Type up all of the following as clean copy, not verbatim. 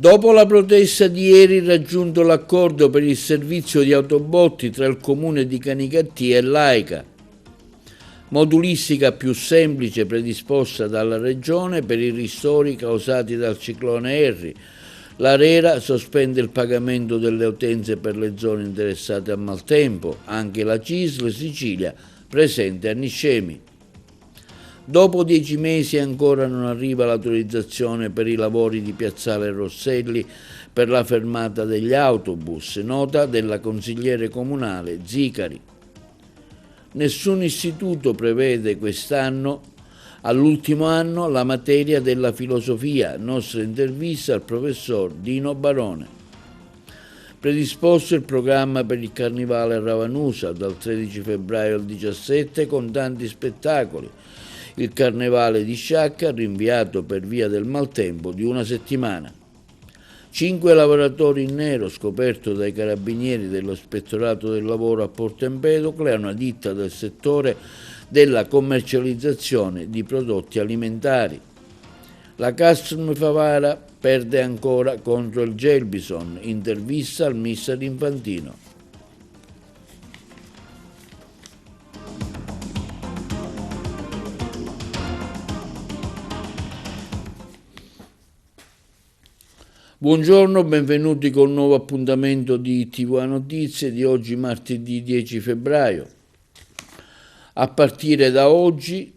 Dopo la protesta di ieri, raggiunto l'accordo per il servizio di autobotti tra il comune di Canicattì e l'AICA. Modulistica più semplice predisposta dalla Regione per i ristori causati dal ciclone Harry. L'ARERA sospende il pagamento delle utenze per le zone interessate a maltempo. Anche la CISL Sicilia presente a Niscemi. Dopo 10 mesi ancora non arriva l'autorizzazione per i lavori di Piazzale Rosselli per la fermata degli autobus, nota della consigliere comunale Zicari. Nessun istituto prevede quest'anno, all'ultimo anno, la materia della filosofia, nostra intervista al professor Dino Barone. Predisposto il programma per il Carnevale a Ravanusa dal 13 febbraio al 17 con tanti spettacoli. Il Carnevale di Sciacca rinviato per via del maltempo di una settimana. 5 lavoratori in nero scoperto dai carabinieri dello Ispettorato del Lavoro a Porto Empedocle, una ditta del settore della commercializzazione di prodotti alimentari. La Custom Favara perde ancora contro il Gelbison, intervista al mister Infantino. Buongiorno, benvenuti con un nuovo appuntamento di TV Notizie di oggi martedì 10 febbraio. A partire da oggi,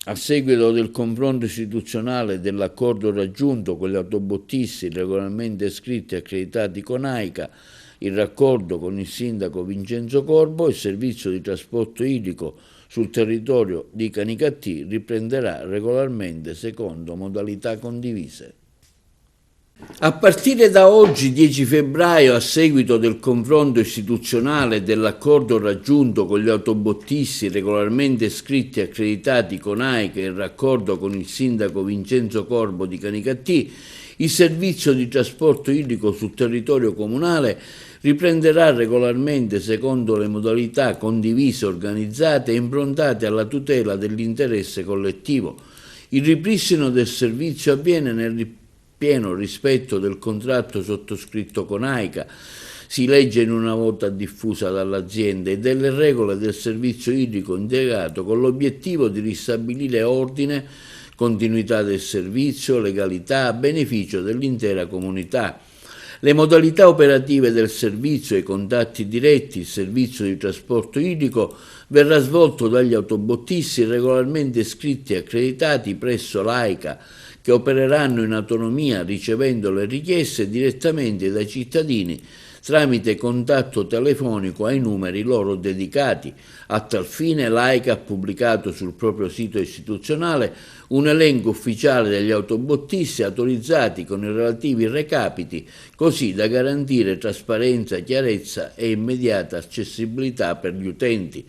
a seguito del confronto istituzionale dell'accordo raggiunto con gli autobottisti regolarmente iscritti e accreditati con AICA, il raccordo con il sindaco Vincenzo Corbo, il servizio di trasporto idrico sul territorio di Canicattì riprenderà regolarmente secondo modalità condivise. A partire da oggi, 10 febbraio, a seguito del confronto istituzionale dell'accordo raggiunto con gli autobottisti regolarmente iscritti e accreditati con AICA in raccordo con il sindaco Vincenzo Corbo di Canicattì, il servizio di trasporto idrico sul territorio comunale riprenderà regolarmente secondo le modalità condivise, organizzate e improntate alla tutela dell'interesse collettivo. Il ripristino del servizio avviene nel pieno rispetto del contratto sottoscritto con AICA, si legge in una nota diffusa dall'azienda, e delle regole del servizio idrico integrato con l'obiettivo di ristabilire ordine, continuità del servizio, legalità a beneficio dell'intera comunità. Le modalità operative del servizio e i contatti diretti, il servizio di trasporto idrico verrà svolto dagli autobottisti regolarmente iscritti e accreditati presso l'AICA, che opereranno in autonomia ricevendo le richieste direttamente dai cittadini tramite contatto telefonico ai numeri loro dedicati. A tal fine l'AICA ha pubblicato sul proprio sito istituzionale un elenco ufficiale degli autobottisti autorizzati con i relativi recapiti, così da garantire trasparenza, chiarezza e immediata accessibilità per gli utenti.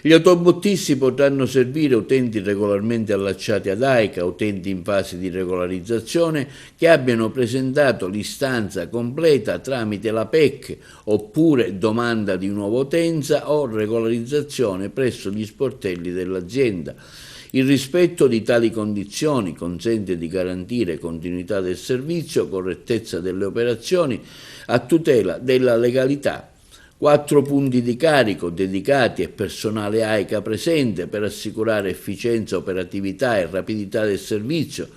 Gli autobottisti potranno servire utenti regolarmente allacciati ad AICA, utenti in fase di regolarizzazione che abbiano presentato l'istanza completa tramite la PEC oppure domanda di nuova utenza o regolarizzazione presso gli sportelli dell'azienda. Il rispetto di tali condizioni consente di garantire continuità del servizio, correttezza delle operazioni a tutela della legalità. 4 punti di carico dedicati e personale AICA presente per assicurare efficienza, operatività e rapidità del servizio.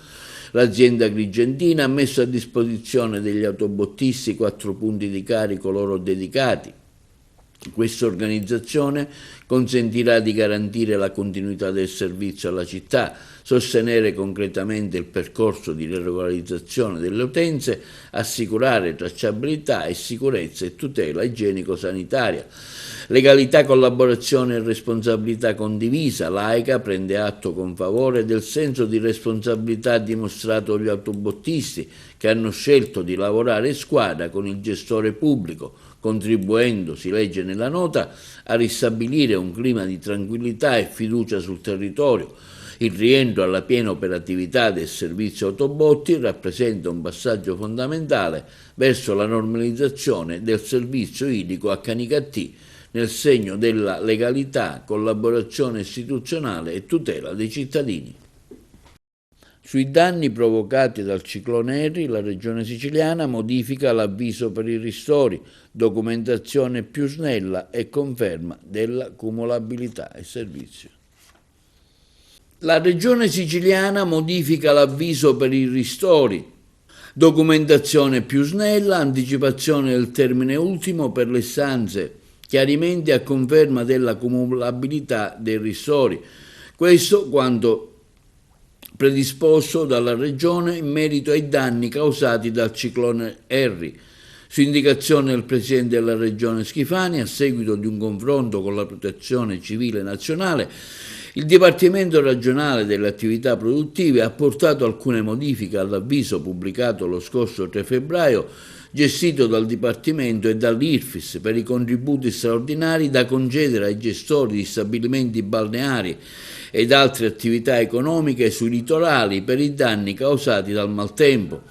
L'azienda agrigentina ha messo a disposizione degli autobottisti 4 punti di carico loro dedicati. Questa organizzazione consentirà di garantire la continuità del servizio alla città, sostenere concretamente il percorso di regolarizzazione delle utenze, assicurare tracciabilità e sicurezza e tutela igienico-sanitaria. Legalità, collaborazione e responsabilità condivisa. L'AICA prende atto con favore del senso di responsabilità dimostrato dagli autobottisti che hanno scelto di lavorare in squadra con il gestore pubblico, contribuendo, si legge nella nota, a ristabilire un clima di tranquillità e fiducia sul territorio. Il rientro alla piena operatività del servizio autobotti rappresenta un passaggio fondamentale verso la normalizzazione del servizio idrico a Canicattì, nel segno della legalità, collaborazione istituzionale e tutela dei cittadini. Sui danni provocati dal ciclone Henry, la Regione Siciliana modifica l'avviso per i ristori, documentazione più snella e conferma della cumulabilità e servizio. La Regione Siciliana modifica l'avviso per i ristori, documentazione più snella, anticipazione del termine ultimo per le istanze, chiarimenti a conferma della cumulabilità dei ristori. Questo quanto predisposto dalla Regione in merito ai danni causati dal ciclone Henry. Su indicazione del Presidente della Regione Schifani, a seguito di un confronto con la Protezione Civile Nazionale, il Dipartimento regionale delle attività produttive ha apportato alcune modifiche all'avviso pubblicato lo scorso 3 febbraio, gestito dal Dipartimento e dall'IRFIS per i contributi straordinari da concedere ai gestori di stabilimenti balneari ed altre attività economiche sui litorali per i danni causati dal maltempo.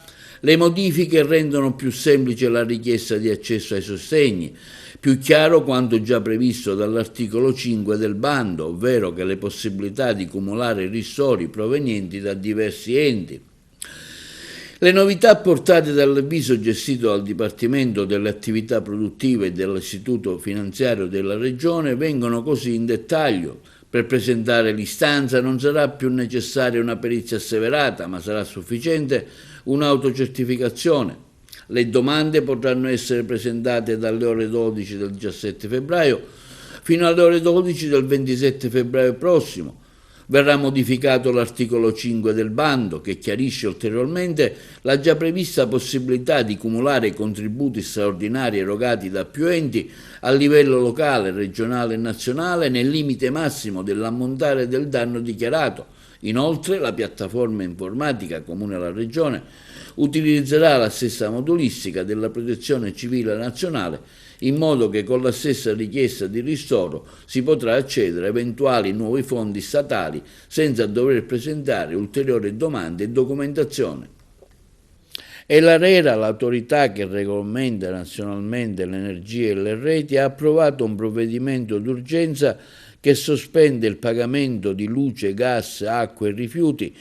Le modifiche rendono più semplice la richiesta di accesso ai sostegni, più chiaro quanto già previsto dall'articolo 5 del bando, ovvero che le possibilità di cumulare ristori provenienti da diversi enti. Le novità apportate dall'avviso gestito dal Dipartimento delle attività produttive e dall'Istituto finanziario della Regione vengono così in dettaglio. Per presentare l'istanza non sarà più necessaria una perizia asseverata, ma sarà sufficiente un'autocertificazione. Le domande potranno essere presentate dalle ore 12 del 17 febbraio fino alle ore 12 del 27 febbraio prossimo. Verrà modificato l'articolo 5 del bando, che chiarisce ulteriormente la già prevista possibilità di cumulare i contributi straordinari erogati da più enti a livello locale, regionale e nazionale nel limite massimo dell'ammontare del danno dichiarato. Inoltre, la piattaforma informatica comune alla Regione utilizzerà la stessa modulistica della Protezione Civile Nazionale, in modo che con la stessa richiesta di ristoro si potrà accedere a eventuali nuovi fondi statali senza dover presentare ulteriori domande e documentazione. E l'ARERA, l'autorità che regolamenta nazionalmente l'energia e le reti, ha approvato un provvedimento d'urgenza che sospende il pagamento di luce, gas, acqua e rifiuti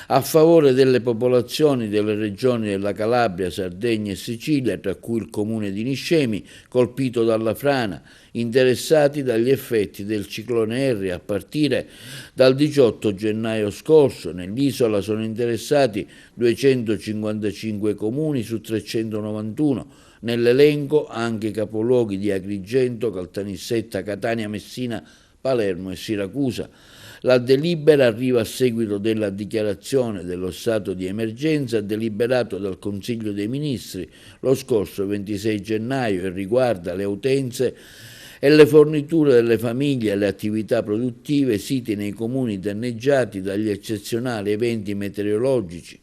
a favore delle popolazioni delle regioni della Calabria, Sardegna e Sicilia, tra cui il comune di Niscemi, colpito dalla frana, interessati dagli effetti del ciclone Henry a partire dal 18 gennaio scorso. Nell'isola sono interessati 255 comuni su 391, nell'elenco anche i capoluoghi di Agrigento, Caltanissetta, Catania, Messina, Palermo e Siracusa. La delibera arriva a seguito della dichiarazione dello stato di emergenza deliberato dal Consiglio dei Ministri lo scorso 26 gennaio e riguarda le utenze e le forniture delle famiglie e le attività produttive siti nei comuni danneggiati dagli eccezionali eventi meteorologici.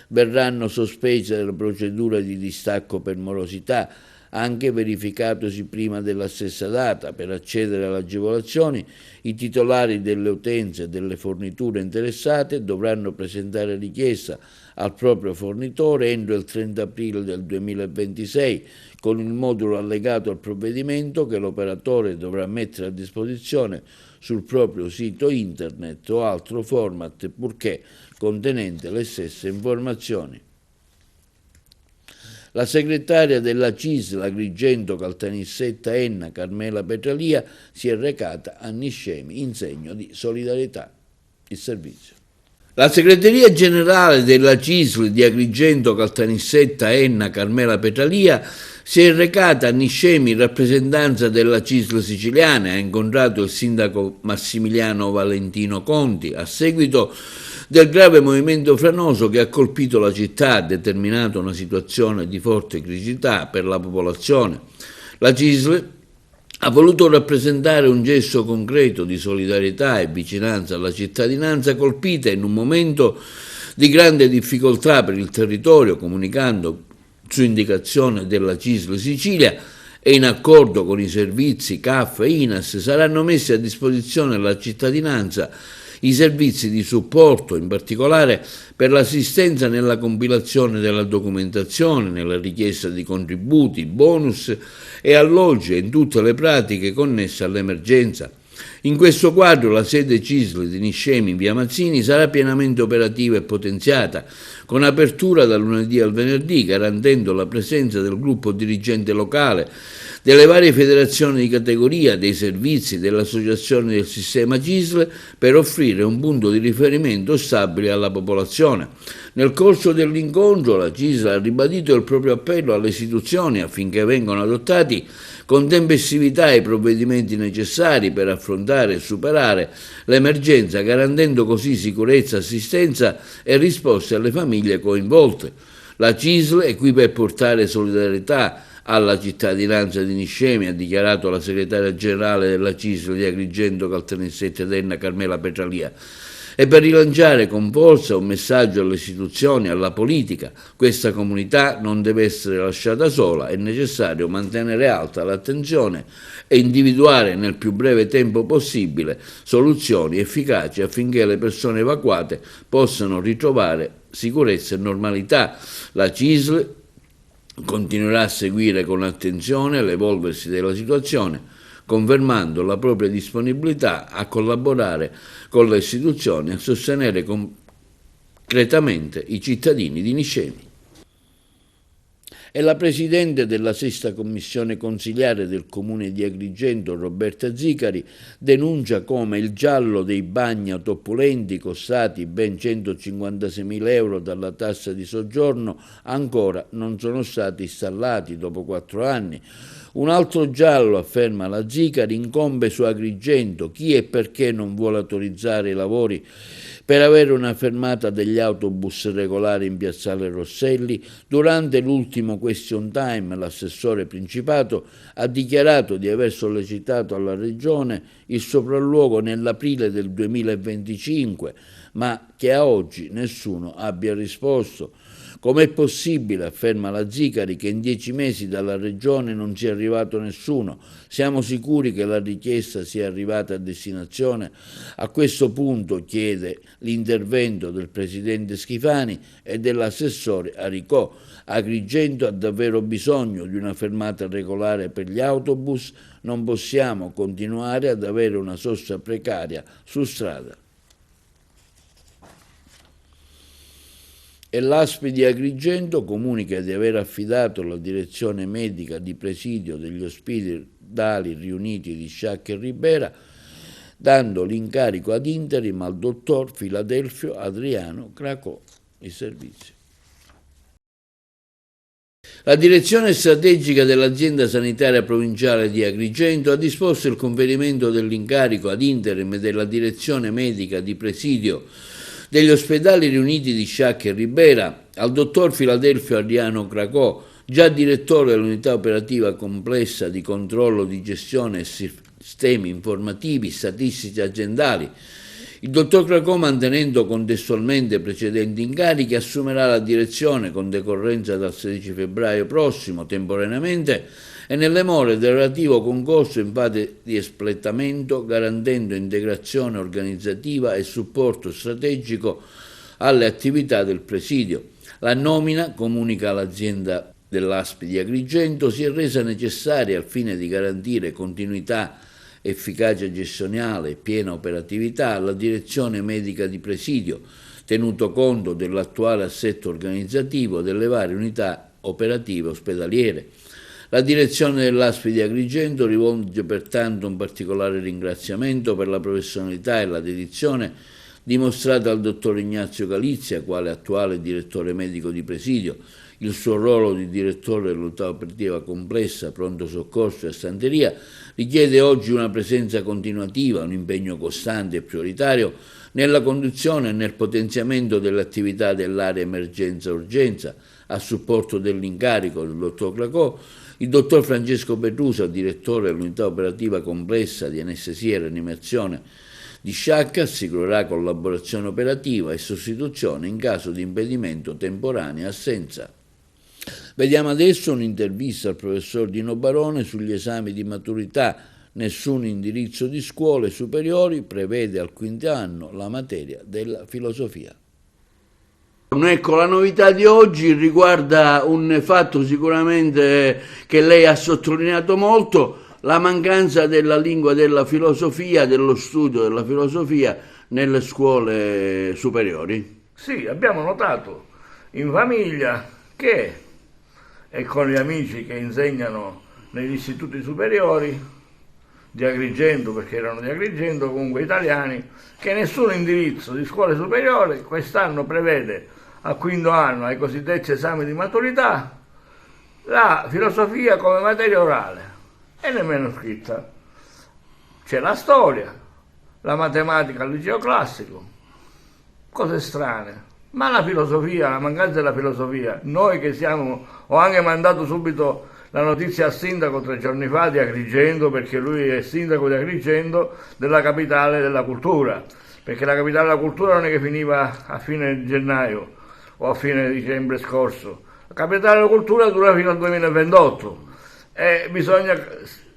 Verranno sospese le procedure di distacco per morosità, anche verificatosi prima della stessa data. Per accedere alle agevolazioni, i titolari delle utenze e delle forniture interessate dovranno presentare richiesta al proprio fornitore entro il 30 aprile del 2026, con il modulo allegato al provvedimento che l'operatore dovrà mettere a disposizione sul proprio sito internet o altro format, purché contenente le stesse informazioni. La segretaria della CISL Agrigento, Caltanissetta, Enna, Carmela Petralia, si è recata a Niscemi in segno di solidarietà. Il servizio. La segreteria generale della CISL di Agrigento, Caltanissetta, Enna, Carmela Petralia si è recata a Niscemi in rappresentanza della CISL siciliana e ha incontrato il sindaco Massimiliano Valentino Conti a seguito del grave movimento franoso che ha colpito la città, ha determinato una situazione di forte criticità per la popolazione. La CISL ha voluto rappresentare un gesto concreto di solidarietà e vicinanza alla cittadinanza colpita in un momento di grande difficoltà per il territorio, comunicando su indicazione della CISL Sicilia e in accordo con i servizi CAF e INAS saranno messi a disposizione della cittadinanza i servizi di supporto, in particolare per l'assistenza nella compilazione della documentazione, nella richiesta di contributi, bonus e alloggi e in tutte le pratiche connesse all'emergenza. In questo quadro la sede CISL di Niscemi in via Mazzini sarà pienamente operativa e potenziata, con apertura dal lunedì al venerdì, garantendo la presenza del gruppo dirigente locale, delle varie federazioni di categoria, dei servizi, delle associazioni del sistema CISL per offrire un punto di riferimento stabile alla popolazione. Nel corso dell'incontro la CISL ha ribadito il proprio appello alle istituzioni affinché vengano adottati con tempestività i provvedimenti necessari per affrontare e superare l'emergenza, garantendo così sicurezza, assistenza e risposte alle famiglie coinvolte. La CISL è qui per portare solidarietà alla cittadinanza di Niscemi, ha dichiarato la segretaria generale della CISL di Agrigento, Caltanissetta ed Enna, Carmela Petralia, e per rilanciare con forza un messaggio alle istituzioni e alla politica. Questa comunità non deve essere lasciata sola, è necessario mantenere alta l'attenzione e individuare nel più breve tempo possibile soluzioni efficaci affinché le persone evacuate possano ritrovare sicurezza e normalità. La CISL continuerà a seguire con attenzione l'evolversi della situazione, confermando la propria disponibilità a collaborare con le istituzioni e a sostenere concretamente i cittadini di Niscemi. E la Presidente della Sesta Commissione Consiliare del Comune di Agrigento, Roberta Zicari, denuncia come il giallo dei bagni autopulenti, costati ben 156.000 euro dalla tassa di soggiorno, ancora non sono stati installati dopo 4 anni. Un altro giallo, afferma la Zicari, incombe su Agrigento. Chi e perché non vuole autorizzare i lavori per avere una fermata degli autobus regolari in piazzale Rosselli? Durante l'ultimo question time l'assessore Principato ha dichiarato di aver sollecitato alla Regione il sopralluogo nell'aprile del 2025, ma che a oggi nessuno abbia risposto. Com'è possibile, afferma la Zicari, che in 10 mesi dalla Regione non sia arrivato nessuno? Siamo sicuri che la richiesta sia arrivata a destinazione? A questo punto chiede l'intervento del Presidente Schifani e dell'assessore Aricò. Agrigento ha davvero bisogno di una fermata regolare per gli autobus, non possiamo continuare ad avere una sosta precaria su strada. E l'ASP di Agrigento comunica di aver affidato la direzione medica di presidio degli ospedali riuniti di Sciacca e Ribera, dando l'incarico ad interim al dottor Filadelfio Adriano Cracò. I servizi. La direzione strategica dell'azienda sanitaria provinciale di Agrigento ha disposto il conferimento dell'incarico ad interim della direzione medica di presidio degli ospedali riuniti di Sciacca e Ribera al dottor Filadelfio Adriano Cracò, già direttore dell'unità operativa complessa di controllo di gestione e sistemi informativi statistici aziendali. Il dottor Cracò, mantenendo contestualmente precedenti incarichi, assumerà la direzione con decorrenza dal 16 febbraio prossimo, temporaneamente, e nelle more del relativo concorso in fase di espletamento, garantendo integrazione organizzativa e supporto strategico alle attività del presidio. La nomina, comunica l'azienda dell'ASP di Agrigento, si è resa necessaria al fine di garantire continuità, efficacia gestionale e piena operatività alla direzione medica di presidio, tenuto conto dell'attuale assetto organizzativo delle varie unità operative ospedaliere. La direzione dell'ASP di Agrigento rivolge pertanto un particolare ringraziamento per la professionalità e la dedizione dimostrata al dottor Ignazio Galizia, quale attuale direttore medico di presidio. Il suo ruolo di direttore dell'unità operativa complessa, pronto soccorso e stanteria richiede oggi una presenza continuativa, un impegno costante e prioritario nella conduzione e nel potenziamento delle attività dell'area emergenza-urgenza. A supporto dell'incarico del dottor Cracò, il dottor Francesco Petrusa, direttore dell'unità operativa complessa di anestesia e rianimazione di Sciacca, assicurerà collaborazione operativa e sostituzione in caso di impedimento, temporanea assenza. Vediamo adesso un'intervista al professor Dino Barone sugli esami di maturità. Nessun indirizzo di scuole superiori prevede al quinto anno la materia della filosofia. Ecco, la novità di oggi riguarda un fatto sicuramente che lei ha sottolineato molto, la mancanza della lingua della filosofia, dello studio della filosofia nelle scuole superiori. Sì, abbiamo notato in famiglia che, e con gli amici che insegnano negli istituti superiori di Agrigento, perché erano di Agrigento, comunque italiani, che nessun indirizzo di scuole superiori quest'anno prevede al quinto anno, ai cosiddetti esami di maturità, la filosofia come materia orale e nemmeno scritta. C'è la storia, la matematica al liceo classico, cose strane. Ma la filosofia, la mancanza della filosofia, noi che siamo, ho anche mandato subito la notizia al sindaco 3 giorni fa di Agrigento, perché lui è sindaco di Agrigento, della capitale della cultura, perché la capitale della cultura non è che finiva a fine gennaio o a fine dicembre scorso, la capitale della cultura dura fino al 2028 e bisogna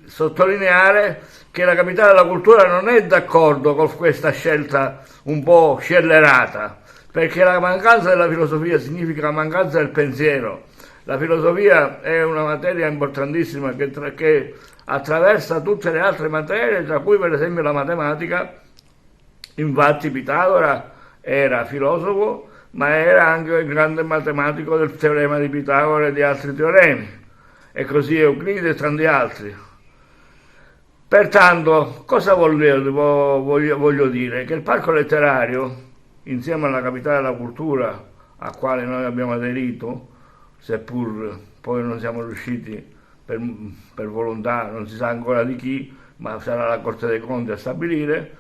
sottolineare che la capitale della cultura non è d'accordo con questa scelta un po' scellerata, perché la mancanza della filosofia significa la mancanza del pensiero. La filosofia è una materia importantissima che attraversa tutte le altre materie, tra cui per esempio la matematica. Infatti Pitagora era filosofo, ma era anche il grande matematico del teorema di Pitagora e di altri teoremi, e così Euclide e tanti altri. Pertanto, cosa voglio dire? Che il Parco Letterario, insieme alla Capitale della Cultura, a quale noi abbiamo aderito, seppur poi non siamo riusciti per volontà, non si sa ancora di chi, ma sarà la Corte dei Conti a stabilire,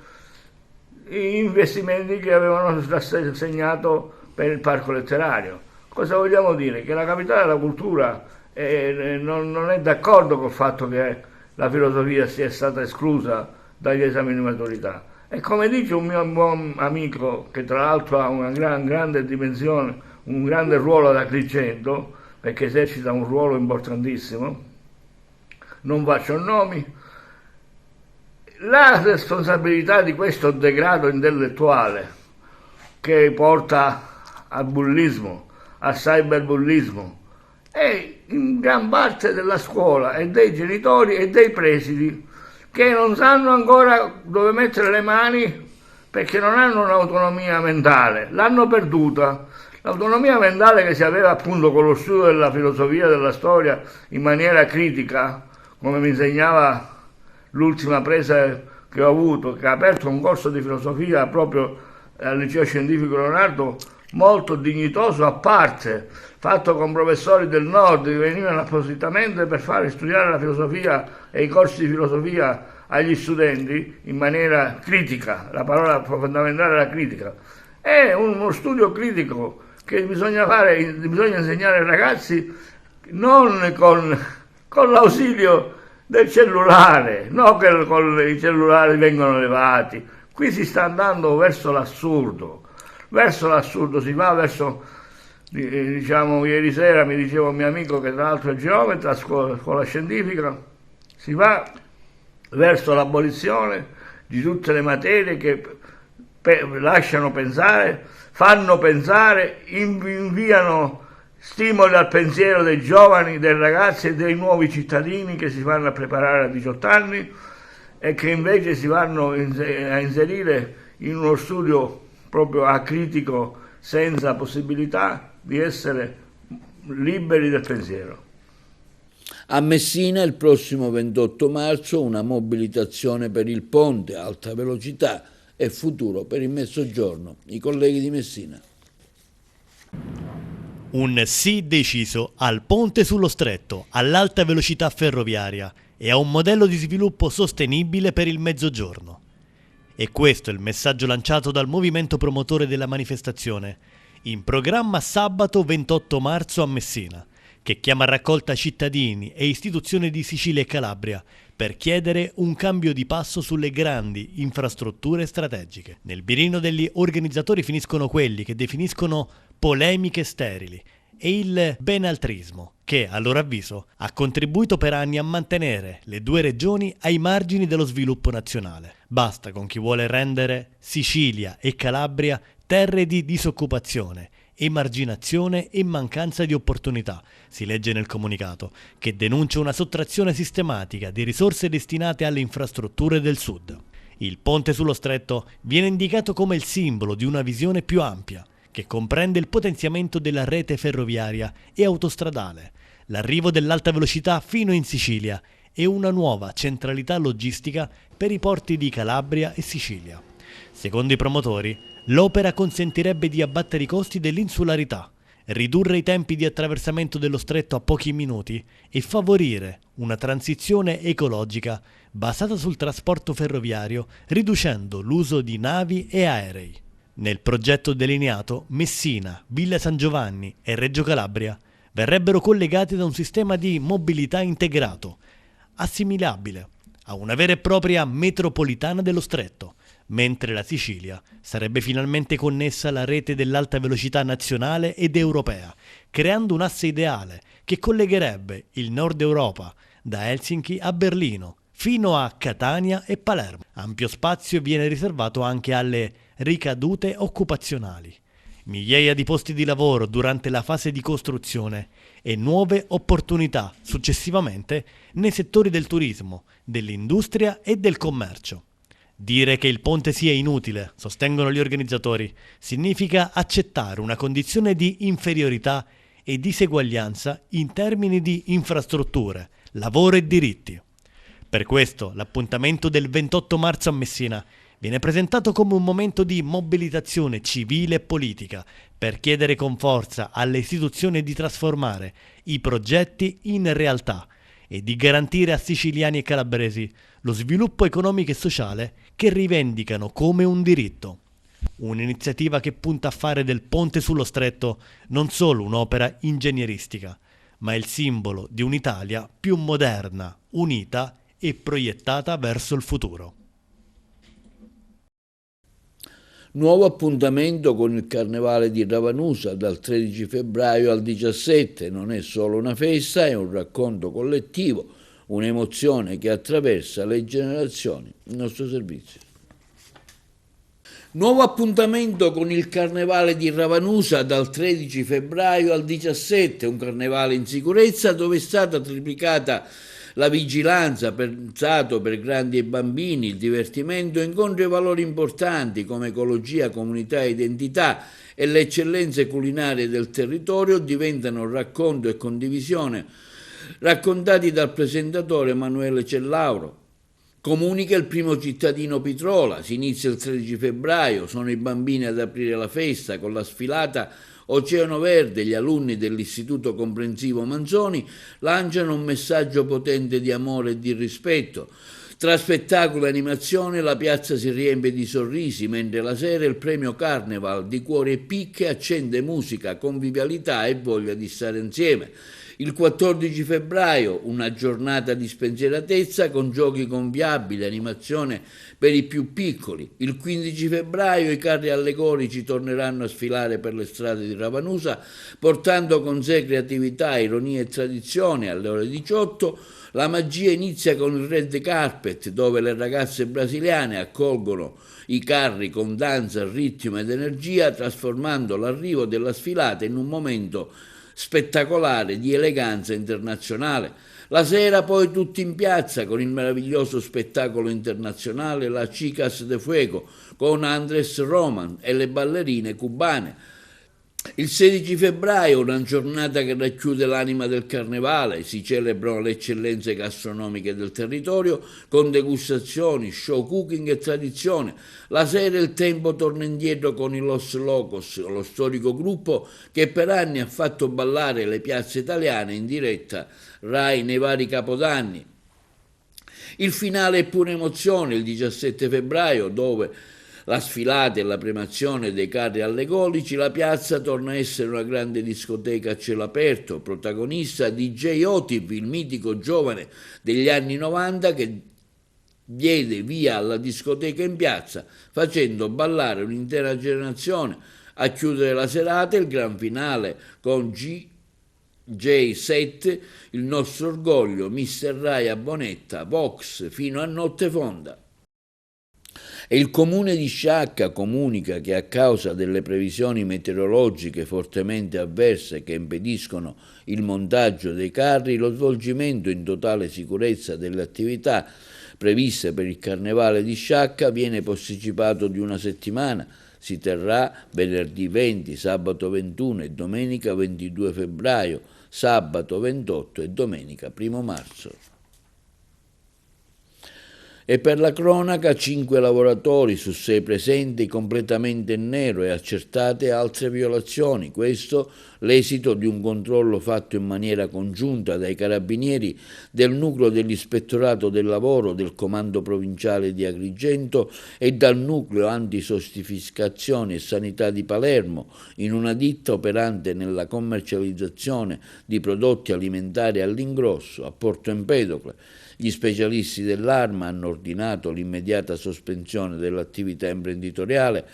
gli investimenti che avevano assegnato per il Parco Letterario. Cosa vogliamo dire? Che la Capitale della Cultura non è d'accordo col fatto che la filosofia sia stata esclusa dagli esami di maturità. E come dice un mio buon amico, che tra l'altro ha una grande dimensione, un grande ruolo ad Agrigento, perché esercita un ruolo importantissimo, non faccio nomi, la responsabilità di questo degrado intellettuale che porta al bullismo, al cyberbullismo, è in gran parte della scuola e dei genitori e dei presidi, che non sanno ancora dove mettere le mani perché non hanno un'autonomia mentale, l'hanno perduta. L'autonomia mentale che si aveva appunto con lo studio della filosofia, della storia in maniera critica, come mi insegnava l'ultima presa che ho avuto, che ha aperto un corso di filosofia proprio al liceo scientifico Leonardo, molto dignitoso, a parte, fatto con professori del nord che venivano appositamente per fare studiare la filosofia e i corsi di filosofia agli studenti in maniera critica. La parola fondamentale è la critica. È uno studio critico che bisogna insegnare ai ragazzi non con l'ausilio del cellulare, non che con i cellulari vengono levati. Qui si sta andando verso l'assurdo, si va verso, diciamo, ieri sera mi diceva un mio amico che tra l'altro è geometra a scuola scientifica, si va verso l'abolizione di tutte le materie che lasciano pensare, fanno pensare, inviano stimoli al pensiero dei giovani, dei ragazzi e dei nuovi cittadini che si vanno a preparare a 18 anni e che invece si vanno a inserire in uno studio proprio acritico, senza possibilità di essere liberi del pensiero. A Messina il prossimo 28 marzo una mobilitazione per il ponte, alta velocità e futuro per il Mezzogiorno. I colleghi di Messina. Un sì deciso al ponte sullo Stretto, all'alta velocità ferroviaria e a un modello di sviluppo sostenibile per il Mezzogiorno. E questo è il messaggio lanciato dal movimento promotore della manifestazione, in programma sabato 28 marzo a Messina, che chiama a raccolta cittadini e istituzioni di Sicilia e Calabria per chiedere un cambio di passo sulle grandi infrastrutture strategiche. Nel mirino degli organizzatori finiscono quelli che definiscono polemiche sterili e il benaltrismo, che, a loro avviso, ha contribuito per anni a mantenere le due regioni ai margini dello sviluppo nazionale. Basta con chi vuole rendere Sicilia e Calabria terre di disoccupazione emarginazione e mancanza di opportunità, si legge nel comunicato, che denuncia una sottrazione sistematica di risorse destinate alle infrastrutture del Sud. Il ponte sullo stretto viene indicato come il simbolo di una visione più ampia, che comprende il potenziamento della rete ferroviaria e autostradale, l'arrivo dell'alta velocità fino in Sicilia e una nuova centralità logistica per i porti di Calabria e Sicilia. Secondo i promotori, l'opera consentirebbe di abbattere i costi dell'insularità, ridurre i tempi di attraversamento dello stretto a pochi minuti e favorire una transizione ecologica basata sul trasporto ferroviario, riducendo l'uso di navi e aerei. Nel progetto delineato, Messina, Villa San Giovanni e Reggio Calabria verrebbero collegati da un sistema di mobilità integrato, assimilabile a una vera e propria metropolitana dello stretto, mentre la Sicilia sarebbe finalmente connessa alla rete dell'alta velocità nazionale ed europea, creando un asse ideale che collegherebbe il nord Europa da Helsinki a Berlino fino a Catania e Palermo. Ampio spazio viene riservato anche alle ricadute occupazionali, migliaia di posti di lavoro durante la fase di costruzione e nuove opportunità successivamente nei settori del turismo, dell'industria e del commercio. Dire che il ponte sia inutile, sostengono gli organizzatori, significa accettare una condizione di inferiorità e diseguaglianza in termini di infrastrutture, lavoro e diritti. Per questo l'appuntamento del 28 marzo a Messina viene presentato come un momento di mobilitazione civile e politica per chiedere con forza alle istituzioni di trasformare i progetti in realtà e di garantire a siciliani e calabresi lo sviluppo economico e sociale che rivendicano come un diritto. Un'iniziativa che punta a fare del ponte sullo stretto non solo un'opera ingegneristica, ma il simbolo di un'Italia più moderna, unita e proiettata verso il futuro. Nuovo appuntamento con il Carnevale di Ravanusa dal 13 febbraio al 17. Non è solo una festa, è un racconto collettivo, un'emozione che attraversa le generazioni. Il nostro servizio. Nuovo appuntamento con il Carnevale di Ravanusa dal 13 febbraio al 17, un carnevale in sicurezza dove è stata triplicata la vigilanza, pensato per grandi e bambini, il divertimento incontra valori importanti come ecologia, comunità e identità e le eccellenze culinarie del territorio diventano racconto e condivisione, raccontati dal presentatore Emanuele Cellauro. Comunica il primo cittadino Pitrola, si inizia il 13 febbraio, sono i bambini ad aprire la festa con la sfilata Oceano Verde. Gli alunni dell'Istituto Comprensivo Manzoni lanciano un messaggio potente di amore e di rispetto. Tra spettacolo e animazione la piazza si riempie di sorrisi, mentre la sera il premio Carnival di Cuori e Picche accende musica, convivialità e voglia di stare insieme. Il 14 febbraio una giornata di spensieratezza con giochi conviabili, animazione per i più piccoli. Il 15 febbraio i carri allegorici torneranno a sfilare per le strade di Ravanusa, portando con sé creatività, ironia e tradizione. Alle ore 18 la magia inizia con il red carpet, dove le ragazze brasiliane accolgono i carri con danza, ritmo ed energia, trasformando l'arrivo della sfilata in un momento spettacolare di eleganza internazionale. La sera poi tutti in piazza con il meraviglioso spettacolo internazionale La Chicas de Fuego con Andrés Roman e le ballerine cubane. Il 16 febbraio una giornata che racchiude l'anima del carnevale, si celebrano le eccellenze gastronomiche del territorio con degustazioni, show cooking e tradizione. La sera il tempo torna indietro con i Los Locos, lo storico gruppo che per anni ha fatto ballare le piazze italiane in diretta Rai nei vari capodanni. Il finale è pure emozione il 17 febbraio dove la sfilata e la premazione dei carri allegorici, la piazza torna a essere una grande discoteca a cielo aperto, protagonista DJ Otiv, il mitico giovane degli anni 90 che diede via alla discoteca in piazza, facendo ballare un'intera generazione. A chiudere la serata il gran finale con J7, il nostro orgoglio, Mr. Rai a Bonetta, Vox, fino a notte fonda. E il comune di Sciacca comunica che a causa delle previsioni meteorologiche fortemente avverse che impediscono il montaggio dei carri, lo svolgimento in totale sicurezza delle attività previste per il Carnevale di Sciacca viene posticipato di una settimana. Si terrà venerdì 20, sabato 21 e domenica 22 febbraio, sabato 28 e domenica 1 marzo. E per la cronaca 5 lavoratori su 6 presenti completamente in nero e accertate altre violazioni. Questo l'esito di un controllo fatto in maniera congiunta dai carabinieri del nucleo dell'Ispettorato del Lavoro del Comando Provinciale di Agrigento e dal nucleo antisostificazione e sanità di Palermo in una ditta operante nella commercializzazione di prodotti alimentari all'ingrosso a Porto Empedocle. Gli specialisti dell'Arma hanno ordinato l'immediata sospensione dell'attività imprenditoriale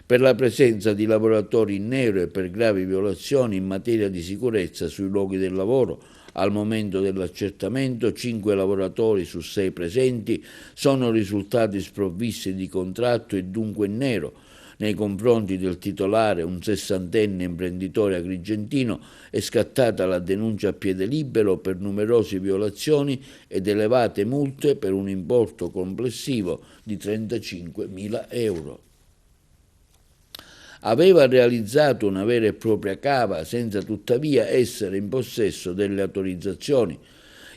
per la presenza di lavoratori in nero e per gravi violazioni in materia di sicurezza sui luoghi del lavoro. Al momento dell'accertamento 5 lavoratori su 6 presenti sono risultati sprovvisti di contratto e dunque in nero. Nei confronti del titolare, un 60enne imprenditore agrigentino, è scattata la denuncia a piede libero per numerose violazioni ed elevate multe per un importo complessivo di 35.000 euro. Aveva realizzato una vera e propria cava senza tuttavia essere in possesso delle autorizzazioni.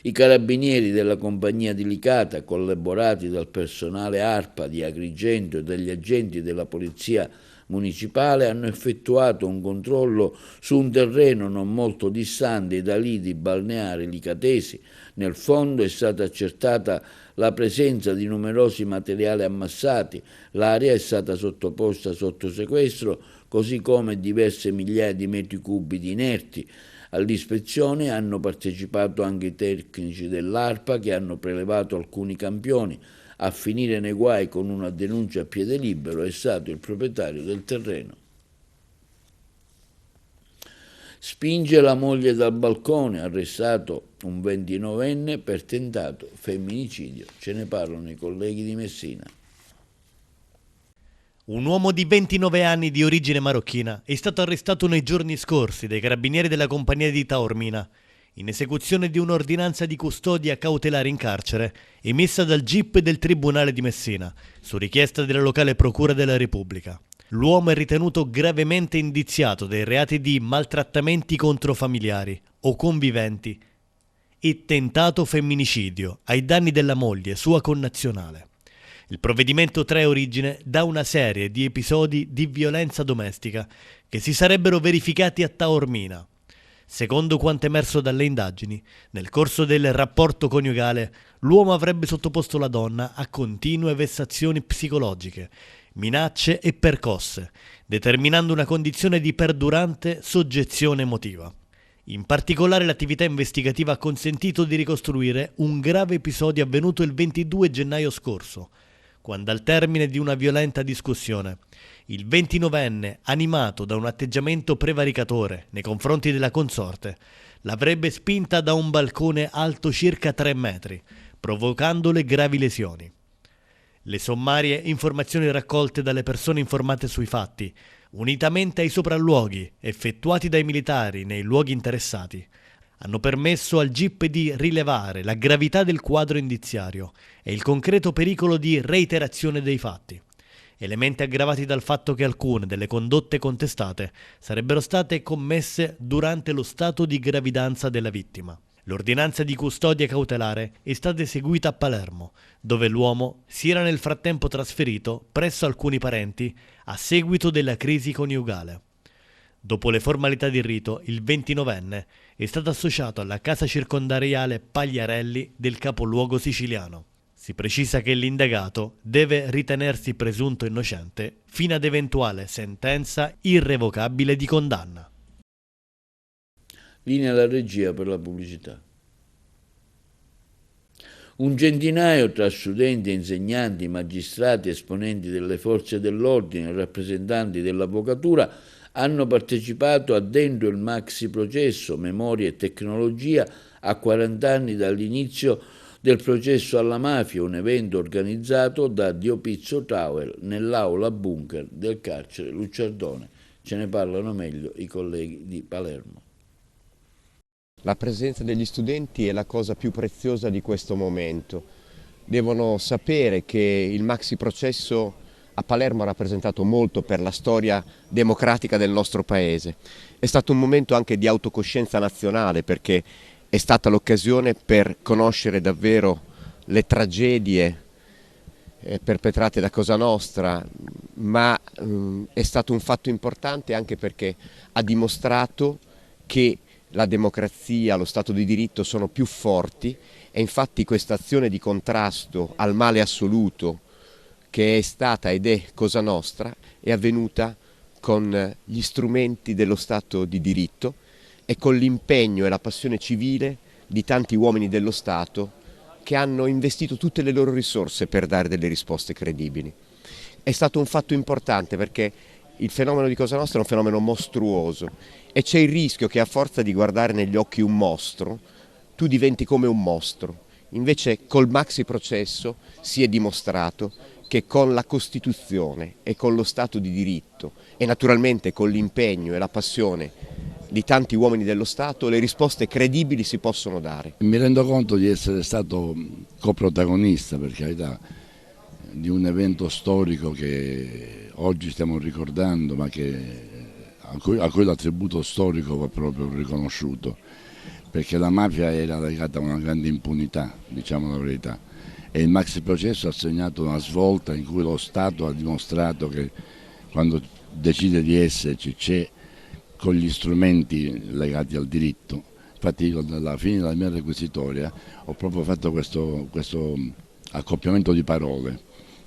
I carabinieri della compagnia di Licata, collaborati dal personale ARPA di Agrigento e dagli agenti della polizia municipale, hanno effettuato un controllo su un terreno non molto distante da lidi balneari licatesi. Nel fondo è stata accertata la presenza di numerosi materiali ammassati, l'area è stata sottoposta sotto sequestro, così come diverse migliaia di metri cubi di inerti. All'ispezione hanno partecipato anche i tecnici dell'ARPA che hanno prelevato alcuni campioni. A finire nei guai con una denuncia a piede libero è stato il proprietario del terreno. Spinge la moglie dal balcone, arrestato un 29enne per tentato femminicidio. Ce ne parlano i colleghi di Messina. Un uomo di 29 anni di origine marocchina è stato arrestato nei giorni scorsi dai carabinieri della compagnia di Taormina in esecuzione di un'ordinanza di custodia cautelare in carcere emessa dal GIP del Tribunale di Messina su richiesta della locale Procura della Repubblica. L'uomo è ritenuto gravemente indiziato dei reati di maltrattamenti contro familiari o conviventi e tentato femminicidio ai danni della moglie, sua connazionale. Il provvedimento trae origine da una serie di episodi di violenza domestica che si sarebbero verificati a Taormina. Secondo quanto emerso dalle indagini, nel corso del rapporto coniugale, l'uomo avrebbe sottoposto la donna a continue vessazioni psicologiche, minacce e percosse, determinando una condizione di perdurante soggezione emotiva. In particolare l'attività investigativa ha consentito di ricostruire un grave episodio avvenuto il 22 gennaio scorso, quando al termine di una violenta discussione, il 29enne, animato da un atteggiamento prevaricatore nei confronti della consorte, l'avrebbe spinta da un balcone alto circa 3 metri, provocandole gravi lesioni. Le sommarie informazioni raccolte dalle persone informate sui fatti, unitamente ai sopralluoghi effettuati dai militari nei luoghi interessati, hanno permesso al GIP di rilevare la gravità del quadro indiziario e il concreto pericolo di reiterazione dei fatti, elementi aggravati dal fatto che alcune delle condotte contestate sarebbero state commesse durante lo stato di gravidanza della vittima. L'ordinanza di custodia cautelare è stata eseguita a Palermo, dove l'uomo si era nel frattempo trasferito presso alcuni parenti a seguito della crisi coniugale. Dopo le formalità di rito, il 29enne è stato associato alla casa circondariale Pagliarelli del capoluogo siciliano. Si precisa che l'indagato deve ritenersi presunto innocente fino ad eventuale sentenza irrevocabile di condanna. Linea alla regia per la pubblicità. Un centinaio tra studenti, insegnanti, magistrati, esponenti delle forze dell'ordine e rappresentanti dell'avvocatura hanno partecipato a Dentro il maxi processo Memoria e Tecnologia a 40 anni dall'inizio del processo alla mafia, un evento organizzato da Dio Pizzo Tower nell'aula bunker del carcere Lucciardone. Ce ne parlano meglio i colleghi di Palermo. La presenza degli studenti è la cosa più preziosa di questo momento. Devono sapere che il maxi processo a Palermo ha rappresentato molto per la storia democratica del nostro paese. È stato un momento anche di autocoscienza nazionale, perché è stata l'occasione per conoscere davvero le tragedie perpetrate da Cosa Nostra, ma è stato un fatto importante anche perché ha dimostrato che la democrazia, lo Stato di diritto sono più forti, e infatti questa azione di contrasto al male assoluto che è stata ed è Cosa Nostra è avvenuta con gli strumenti dello Stato di diritto e con l'impegno e la passione civile di tanti uomini dello Stato che hanno investito tutte le loro risorse per dare delle risposte credibili. È stato un fatto importante perché il fenomeno di Cosa Nostra è un fenomeno mostruoso e c'è il rischio che a forza di guardare negli occhi un mostro tu diventi come un mostro. Invece col maxi processo si è dimostrato che con la Costituzione e con lo Stato di diritto e naturalmente con l'impegno e la passione di tanti uomini dello Stato le risposte credibili si possono dare. Mi rendo conto di essere stato coprotagonista, per carità, di un evento storico che oggi stiamo ricordando, ma a cui l'attributo storico va proprio riconosciuto, perché la mafia era legata a una grande impunità, diciamo la verità, e il maxi processo ha segnato una svolta in cui lo Stato ha dimostrato che quando decide di esserci c'è con gli strumenti legati al diritto. Infatti io alla fine della mia requisitoria ho proprio fatto questo accoppiamento di parole: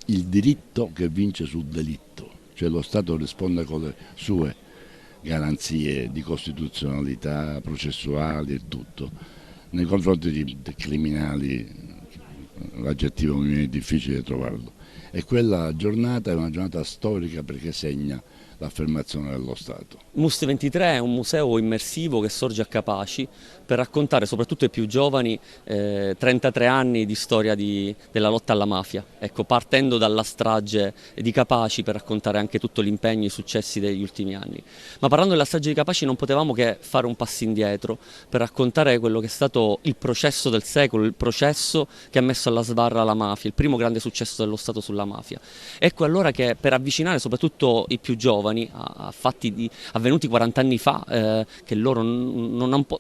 il diritto che vince sul delitto, cioè lo Stato risponde con le sue garanzie di costituzionalità, processuali e tutto. Nei confronti dei criminali l'aggettivo mi è difficile trovarlo. E quella giornata è una giornata storica perché segna l'affermazione dello Stato. MUST 23 è un museo immersivo che sorge a Capaci per raccontare soprattutto ai più giovani 33 anni di storia della lotta alla mafia, ecco, partendo dalla strage di Capaci per raccontare anche tutto l'impegno e i successi degli ultimi anni. Ma parlando della strage di Capaci non potevamo che fare un passo indietro per raccontare quello che è stato il processo del secolo, il processo che ha messo alla sbarra la mafia, il primo grande successo dello Stato sulla mafia. Ecco allora che per avvicinare soprattutto i più giovani a fatti avvenuti 40 anni fa, che loro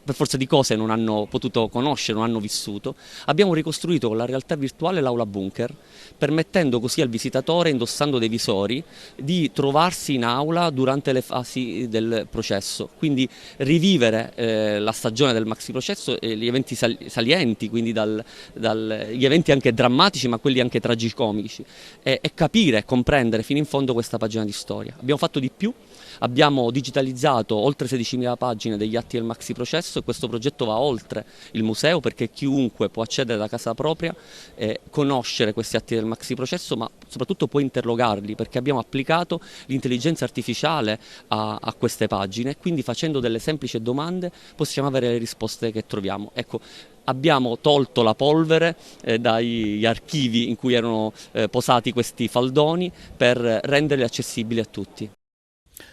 per forza di cose non hanno potuto conoscere, non hanno vissuto, abbiamo ricostruito con la realtà virtuale l'aula bunker, permettendo così al visitatore, indossando dei visori, di trovarsi in aula durante le fasi del processo, quindi rivivere la stagione del maxi processo e gli eventi salienti, quindi gli eventi anche drammatici ma quelli anche tragicomici, e capire e comprendere fino in fondo questa pagina di storia. Abbiamo fatto di più, abbiamo digitalizzato oltre 16.000 pagine degli atti del maxi processo e questo progetto va oltre il museo perché chiunque può accedere da casa propria e conoscere questi atti del maxi processo, ma soprattutto può interrogarli perché abbiamo applicato l'intelligenza artificiale a queste pagine e quindi facendo delle semplici domande possiamo avere le risposte che troviamo. Ecco, abbiamo tolto la polvere dagli archivi in cui erano posati questi faldoni per renderli accessibili a tutti.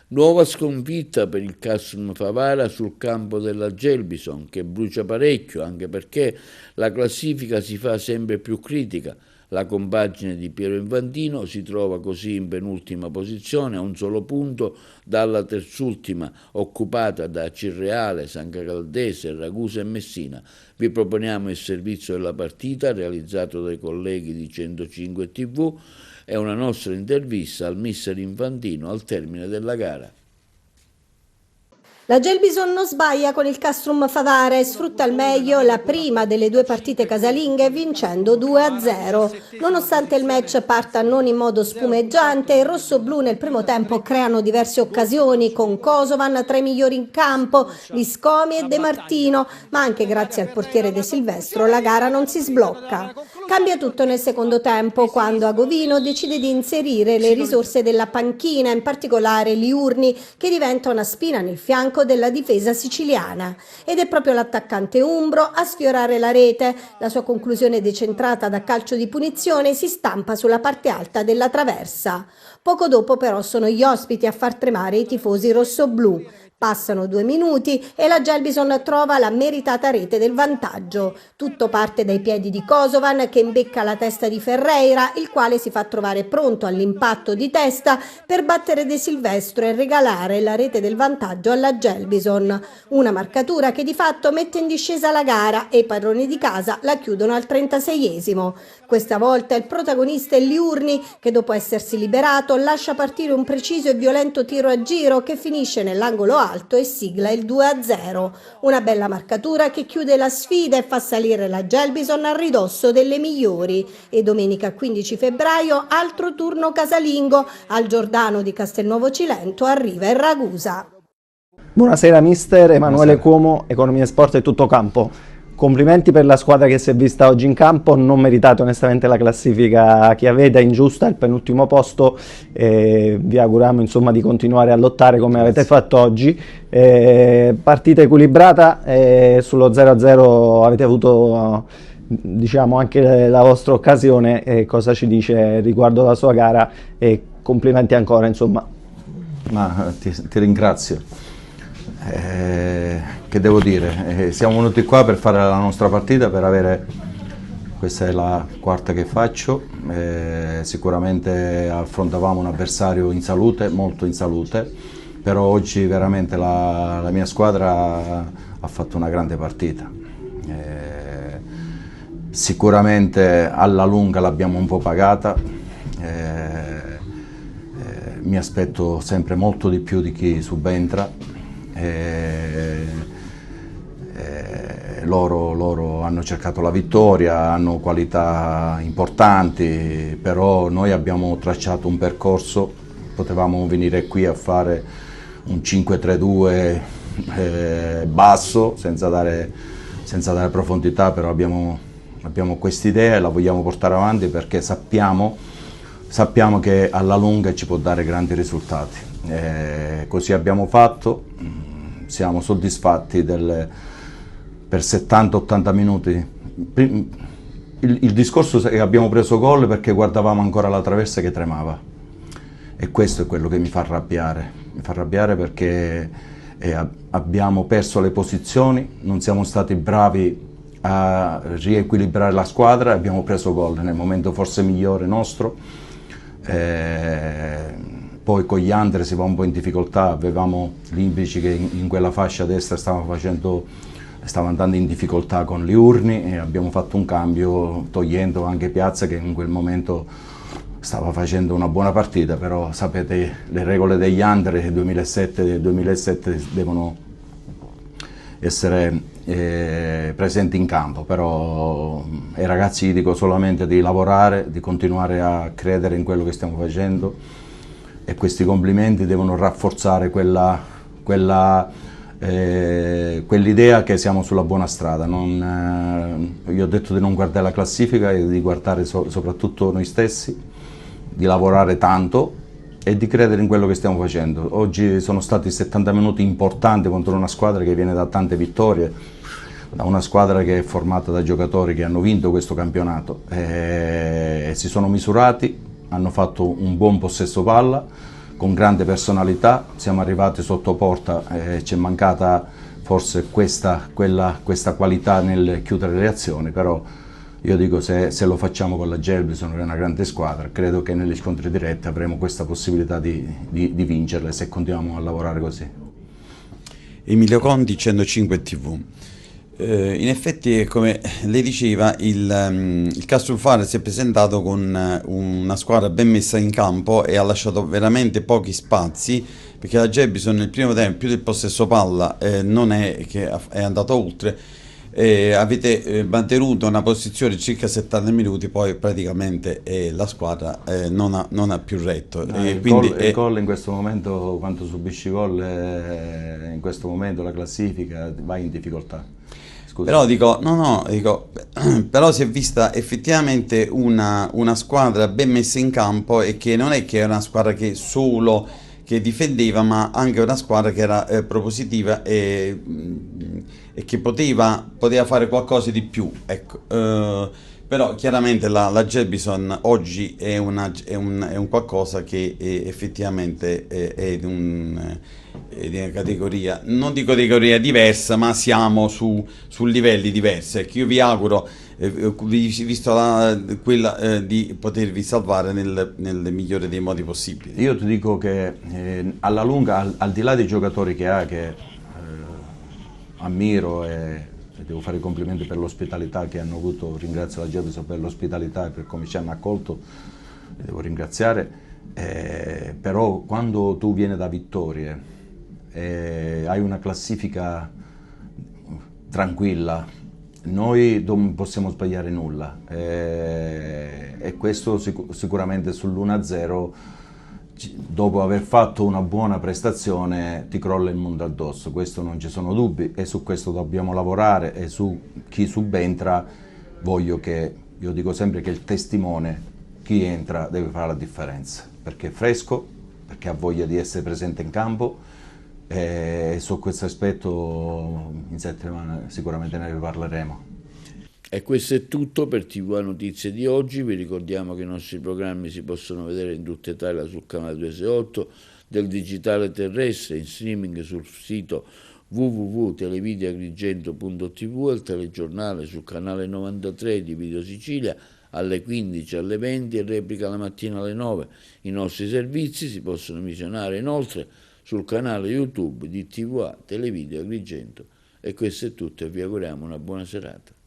Nuova sconfitta per il Castrum Favara sul campo della Gelbison, che brucia parecchio, anche perché la classifica si fa sempre più critica. La compagine di Piero Infantino si trova così in penultima posizione, a un solo punto dalla terzultima, occupata da Cirreale, San Caldese, Ragusa e Messina. Vi proponiamo il servizio della partita realizzato dai colleghi di 105 TV e una nostra intervista al mister Infantino al termine della gara. La Gelbison non sbaglia con il Castrum Favara e sfrutta al meglio la prima delle due partite casalinghe vincendo 2-0. Nonostante il match parta non in modo spumeggiante, i rossoblù nel primo tempo creano diverse occasioni con Kosovan tra i migliori in campo, Liscomi e De Martino, ma anche grazie al portiere De Silvestro la gara non si sblocca. Cambia tutto nel secondo tempo quando Agovino decide di inserire le risorse della panchina, in particolare Liurni, che diventa una spina nel fianco nemico della difesa siciliana. Ed è proprio l'attaccante umbro a sfiorare la rete. La sua conclusione decentrata da calcio di punizione si stampa sulla parte alta della traversa. Poco dopo però sono gli ospiti a far tremare i tifosi rossoblù. Passano 2 minuti e la Gelbison trova la meritata rete del vantaggio. Tutto parte dai piedi di Kosovan che imbecca la testa di Ferreira, il quale si fa trovare pronto all'impatto di testa per battere De Silvestro e regalare la rete del vantaggio alla Gelbison. Una marcatura che di fatto mette in discesa la gara e i padroni di casa la chiudono al 36esimo. Questa volta il protagonista è Liurni che dopo essersi liberato lascia partire un preciso e violento tiro a giro che finisce nell'angolo alto e sigla il 2-0. Una bella marcatura che chiude la sfida e fa salire la Gelbison a ridosso delle migliori. E domenica 15 febbraio altro turno casalingo. Al Giordano di Castelnuovo Cilento arriva il Ragusa. Buonasera mister, Emanuele Cuomo, Economia e Sport e Tutto Campo. Complimenti per la squadra che si è vista oggi in campo, non meritate onestamente la classifica che avete, è ingiusta, il penultimo posto, vi auguriamo insomma di continuare a lottare come avete fatto oggi. Partita equilibrata, sullo 0-0 avete avuto diciamo anche la vostra occasione, cosa ci dice riguardo la sua gara e complimenti ancora insomma. Ma ti ringrazio. Che devo dire? Siamo venuti qua per fare la nostra partita, per avere, questa è la quarta che faccio, sicuramente affrontavamo un avversario in salute, molto in salute, però oggi veramente la mia squadra ha fatto una grande partita. Sicuramente alla lunga l'abbiamo un po' pagata, mi aspetto sempre molto di più di chi subentra. Loro hanno cercato la vittoria, hanno qualità importanti, però noi abbiamo tracciato un percorso, potevamo venire qui a fare un 5-3-2 basso senza dare profondità, però abbiamo quest'idea e la vogliamo portare avanti perché sappiamo che alla lunga ci può dare grandi risultati. Così abbiamo fatto, siamo soddisfatti per 70-80 minuti. Il discorso è che abbiamo preso gol perché guardavamo ancora la traversa che tremava e questo è quello che mi fa arrabbiare perché abbiamo perso le posizioni, non siamo stati bravi a riequilibrare la squadra e abbiamo preso gol nel momento forse migliore nostro. Poi con gli under si va un po' in difficoltà, avevamo Limpici che in quella fascia destra stava andando in difficoltà con Liurni e abbiamo fatto un cambio togliendo anche Piazza che in quel momento stava facendo una buona partita, però sapete le regole degli under del 2007 devono essere presenti in campo, però ai ragazzi gli dico solamente di lavorare, di continuare a credere in quello che stiamo facendo e questi complimenti devono rafforzare quell'idea che siamo sulla buona strada. Io ho detto di non guardare la classifica e di guardare soprattutto noi stessi, di lavorare tanto e di credere in quello che stiamo facendo. Oggi sono stati 70 minuti importanti contro una squadra che viene da tante vittorie, da una squadra che è formata da giocatori che hanno vinto questo campionato e si sono misurati, hanno fatto un buon possesso palla con grande personalità, siamo arrivati sotto porta e ci è mancata forse questa qualità nel chiudere le azioni, però io dico se lo facciamo con la Gelbison, che è una grande squadra, credo che negli scontri diretti avremo questa possibilità di vincerle se continuiamo a lavorare così. Emilio Conti, 105 TV. In effetti, come lei diceva, il Castrum Fare si è presentato con una squadra ben messa in campo e ha lasciato veramente pochi spazi, perché la Gelbison nel primo tempo più del possesso palla non è che è andato oltre. Avete mantenuto una posizione circa 70 minuti, poi praticamente la squadra non ha più retto. Il gol in questo momento, quando subisci gol, in questo momento la classifica va in difficoltà. Scusa. Però però si è vista effettivamente una squadra ben messa in campo e che non è che è una squadra che solo che difendeva, ma anche una squadra che era propositiva e che poteva fare qualcosa di più, ecco. Però chiaramente la Gelbison oggi è un qualcosa che effettivamente è di una categoria, non di categoria diversa, ma siamo su livelli diversi. Ecco, io vi auguro, visto quella di potervi salvare nel migliore dei modi possibili. Io ti dico che alla lunga, al di là dei giocatori che ammiro e devo fare i complimenti per l'ospitalità che hanno avuto, ringrazio la Gelbison per l'ospitalità e per come ci hanno accolto, li devo ringraziare, però quando tu vieni da vittorie e hai una classifica tranquilla, noi non possiamo sbagliare nulla, e questo sicuramente sull'1-0, dopo aver fatto una buona prestazione, ti crolla il mondo addosso, questo non ci sono dubbi e su questo dobbiamo lavorare, e su chi subentra io dico sempre che il testimone, chi entra deve fare la differenza, perché è fresco, perché ha voglia di essere presente in campo, e su questo aspetto in settimana sicuramente ne riparleremo. E questo è tutto per TV Notizie di oggi. Vi ricordiamo che i nostri programmi si possono vedere in tutta Italia sul canale 268 del digitale terrestre, in streaming sul sito www.televideoagrigento.tv, al telegiornale sul canale 93 di Video Sicilia alle 15, alle 20 e replica la mattina alle 9. I nostri servizi si possono visionare inoltre sul canale YouTube di TVA Televideo Agrigento. E questo è tutto e vi auguriamo una buona serata.